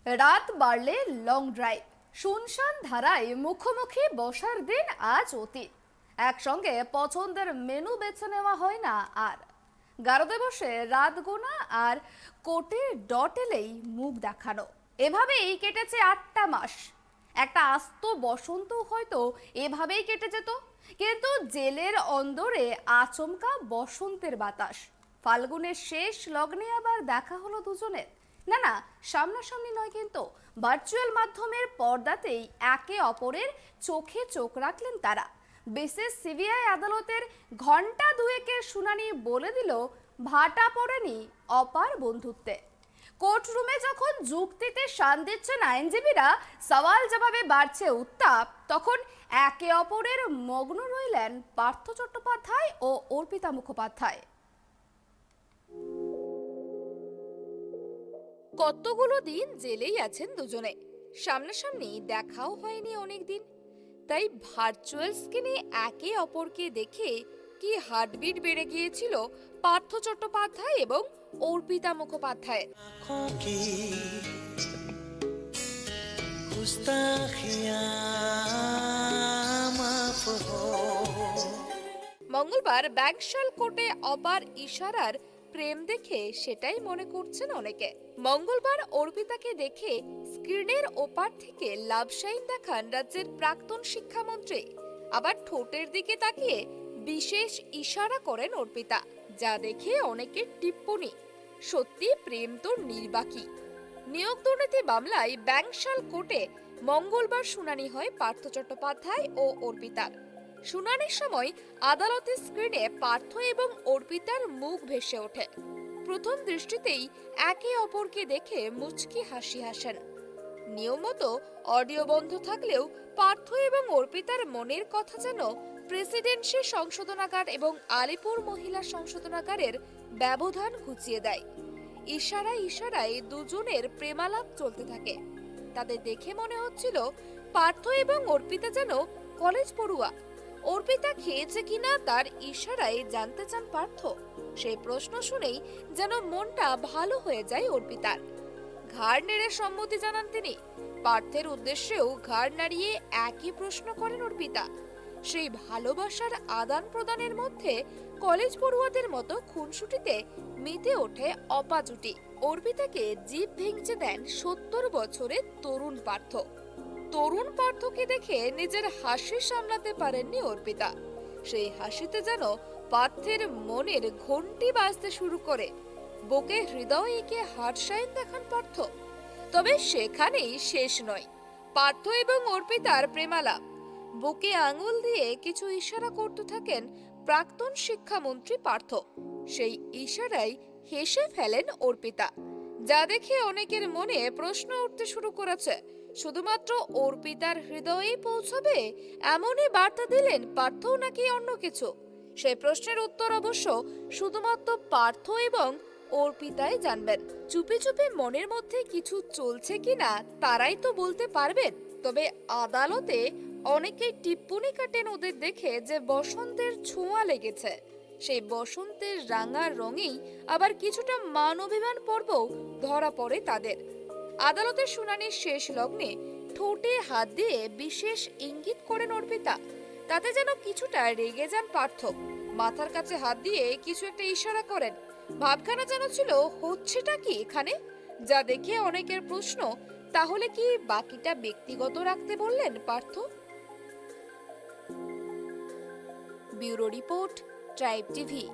রাত বাড়লে long drive, শুনশান ধারায় মুখোমুখি বসার দিন আজ অতীত। একসঙ্গে পছন্দের মেনু বেছে নেওয়া হয় না আর। গারদে বসে রাত গোনা আর কোটে ডট এলেই মুখ দেখানো, এভাবেই কেটেছে 8টা মাস। একটা আস্ত বসন্ত হয়তো এভাবেই কেটে যেত, কিন্তু জেলের অন্দরে আচমকা বসন্তের বাতাস। ফাল্গুনের শেষ লগ্নে আবার দেখা হলো দুজনের। না না, সামনাসামনি নয়, কিন্তু ভার্চুয়াল মাধ্যমের পর্দাতেই একে অপরের চোখে চোখ রাখলেন তারা। বিশেষ সিবিআই আদালতের ঘন্টা দুয়েকের শুনানি বলে দিল ভাটা পড়েনি অপার বন্ধুত্বে। কোর্টরুমে যখন যুক্তিতে শান দিচ্ছেন আইনজীবীরা, সওয়াল জবাবে বাড়ছে উত্তাপ, তখন একে অপরের মগ্ন রইলেন পার্থ চট্টোপাধ্যায় ও অর্পিতা মুখোপাধ্যায়। কতগুলো দিন জেলেই আছেন দুজনে, সামনাসামনি দেখাও হয়নি অনেকদিন। তাই ভার্চুয়াল স্ক্রিনে একে অপরকে দেখে কি হার্টবিট বেড়ে গিয়েছিল পার্থ চট্টোপাধ্যায় এবং অর্পিতা মুখোপাধ্যায়ের। মঙ্গলবার ব্যাংশাল কোর্টে অপার ইশারার প্রেম দেখে সেটাই মনে করছেন অনেকে। মঙ্গলবার অর্পিতাকে দেখে স্ক্রিনের ওপার থেকে লাভ সাইন দেখান রাজ্যের প্রাক্তন শিক্ষামন্ত্রী। আবার ঠোঁটের দিকে তাকিয়ে বিশেষ ইশারা করেন অর্পিতা, যা দেখে অনেকের টিপ্পনী, সত্যি প্রেম তো নির্বাকী। নিয়োগ দুর্নীতি মামলায় ব্যাংশাল কোর্টে মঙ্গলবার শুনানি হয় পার্থ চট্টোপাধ্যায় ও অর্পিতার। শুনানির সময় আদালতের স্ক্রিনে পার্থ এবং অর্পিতার মুখ ভেসে ওঠে। প্রথম দৃষ্টিতেই একে অপরকে দেখে মুচকি হাসি হাসেন। নিয়মিত অডিও বন্ধ থাকলেও পার্থ এবং অর্পিতার মনের কথা যেন প্রেসিডেন্সি সংশোধনাগার এবং আলিপুর মহিলা সংশোধনাগারের ব্যবধান ঘুচিয়ে দেয়। ইশারায় ইশারায় দুজনের প্রেমালাপ চলতে থাকে। তাদের দেখে মনে হচ্ছিল পার্থ এবং অর্পিতা যেন কলেজ পড়ুয়া। অর্পিতা খেয়েছে কিনা তার ইশারায় জানতে চান পার্থ। সেই প্রশ্ন শুনেই যেন মনটা ভালো হয়ে যায় অর্পিতার। ঘাড় নেড়ে সম্মতি জানান তিনি। পার্থের উদ্দেশ্যেও ঘাড় নাড়িয়ে একই প্রশ্ন করেন অর্পিতা। সেই ভালোবাসার আদান প্রদানের মধ্যে কলেজ পড়ুয়াদের মতো খুনসুটিতে মেতে ওঠে অপাজুটি। অর্পিতাকে জিভ ভেঙচে দেন 70 বছরের তরুণ পার্থ। তরুণ পার্থকে দেখে নিজের হাসি সামলাতে পারেননি অর্পিতা। সেই হাসিতে যেন পার্থের মনের ঘন্টি বাজতে শুরু করে। বুকে হৃদয় এঁকে হার্ট সাইন দেখান পার্থ। তবে সেখানেই শেষ নয় পার্থ এবং অর্পিতার প্রেমালাপ। বুকে আঙুল দিয়ে কিছু ইশারা করতে থাকেন প্রাক্তন শিক্ষামন্ত্রী পার্থ। সেই ইশারায় হেসে ফেলেন অর্পিতা, যা দেখে অনেকের মনে প্রশ্ন উঠতে শুরু করেছে। শুধুমাত্র অর্পিতার হৃদয়ে পৌঁছাবে এমনই বার্তা দিলেন পার্থ, নাকি অন্য কিছু? সেই প্রশ্নের উত্তর অবশ্য শুধুমাত্র পার্থ এবং অর্পিতাই জানবেন। চুপি চুপি মনের মধ্যে কিছু চলছে কিনা তারাই তো বলতে পারবেন। তবে আদালতে অনেকেই টিপ্পনি কাটেন ওদের দেখে যে বসন্তের ছোঁয়া লেগেছে। সেই বসন্তের রাঙা রঙেই আবার কিছুটা মান অভিমান পর্বও ধরা পড়ে তাদের। আদালতের শুনানির শেষ লগ্নে ঠোঁটে হাত দিয়ে বিশেষ ইঙ্গিত করেন অর্পিতা। তাতে যেন কিছুটা রেগে যান পার্থ। মাথার কাছে হাত দিয়ে কিছু একটা ইশারা করেন। ভাবখানা যেন ছিল হচ্ছেটা কি এখানে, যা দেখে অনেকের প্রশ্ন, তাহলে কি বাকিটা ব্যক্তিগত রাখতে বললেন Partha? Bureau report, tribe TV.